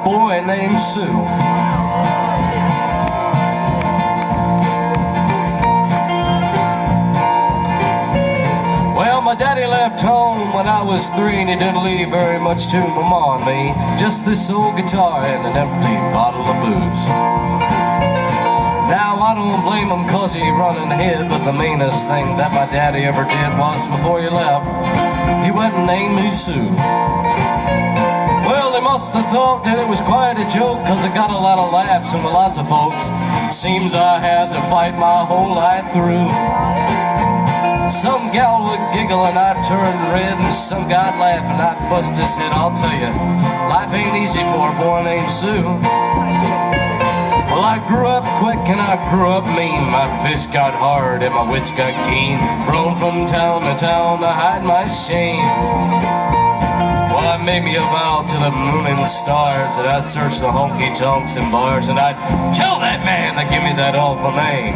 boy named Sue. Well, my daddy left home when I was 3, and he didn't leave very much to my ma and me. Just this old guitar and an empty bottle of booze. Now I don't blame him 'cause he run and hid, but the meanest thing that my daddy ever did was before he left, he went and named me Sue. Well, they must have thought that it was quite a joke, 'cause I got a lot of laughs from lots of folks. Seems I had to fight my whole life through. Some gal would giggle and I'd turn red, and some guy'd laugh and I'd bust his head. I'll tell you, life ain't easy for a boy named Sue. Well, I grew up quick and I grew up mean. My fists got hard and my wits got keen. Roamed from town to town to hide my shame. Well, I made me a vow to the moon and stars that I'd search the honky-tonks and bars, and I'd kill that man that give me that awful name.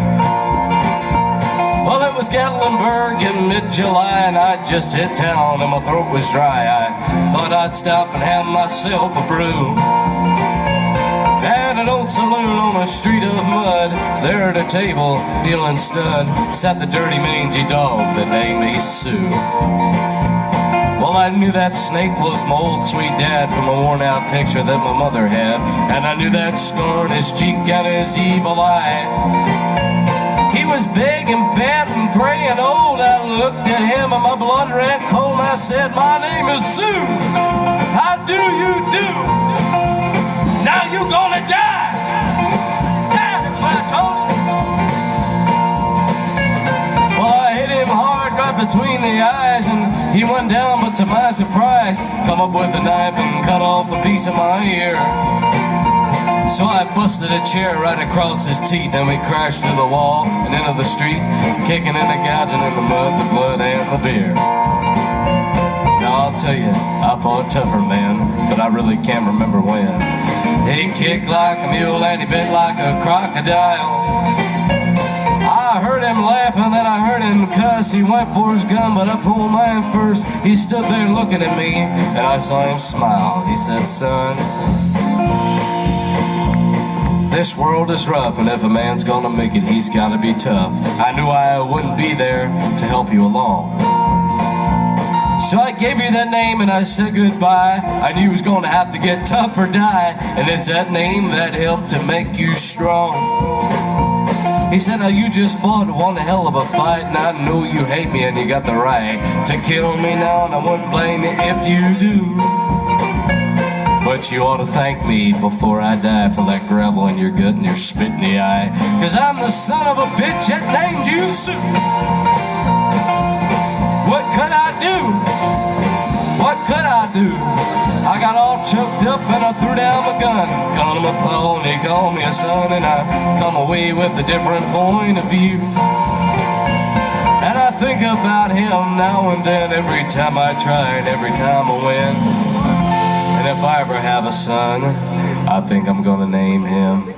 Well, it was Gatlinburg in mid-July, and I'd just hit town and my throat was dry. I thought I'd stop and have myself a brew. At an old saloon on a street of mud, there at a table, dealing stud, sat the dirty mangy dog that named me Sue. Well, I knew that snake was my old sweet dad from a worn-out picture that my mother had, and I knew that scar in his cheek and his evil eye. He was big and bent and gray and old. I looked at him and my blood ran cold, and I said, "My name is Sue. How do you do? Now you gonna die." That's what I told him. Well, I hit him hard right between the eyes, and he went down, but to my surprise, come up with a knife and cut off a piece of my ear. So I busted a chair right across his teeth, and we crashed through the wall and into the street, kicking and gouging in the mud, the blood, and the beer. Now I'll tell you, I fought tougher, man, but I really can't remember when. He kicked like a mule and he bit like a crocodile. I heard him laugh and then I heard him cuss. He went for his gun, but I pulled mine first. He stood there looking at me, and I saw him smile. He said, "Son, this world is rough, and if a man's gonna make it, he's gotta be tough." I knew I wouldn't be there to help you along, so I gave you that name and I said goodbye. I knew you was gonna have to get tough or die, and it's that name that helped to make you strong. He said, "Now you just fought one hell of a fight, and I know you hate me and you got the right to kill me now, and I wouldn't blame you if you do. But you ought to thank me before I die for that gravel in your gut and your spit in the eye, 'cause I'm the son of a bitch that named you Sue." What could I do? What could I do? I got all choked up and I threw down my gun. Called him a pony, called me a son, and I come away with a different point of view. And I think about him now and then, every time I try and every time I win. And if I ever have a son, I think I'm gonna name him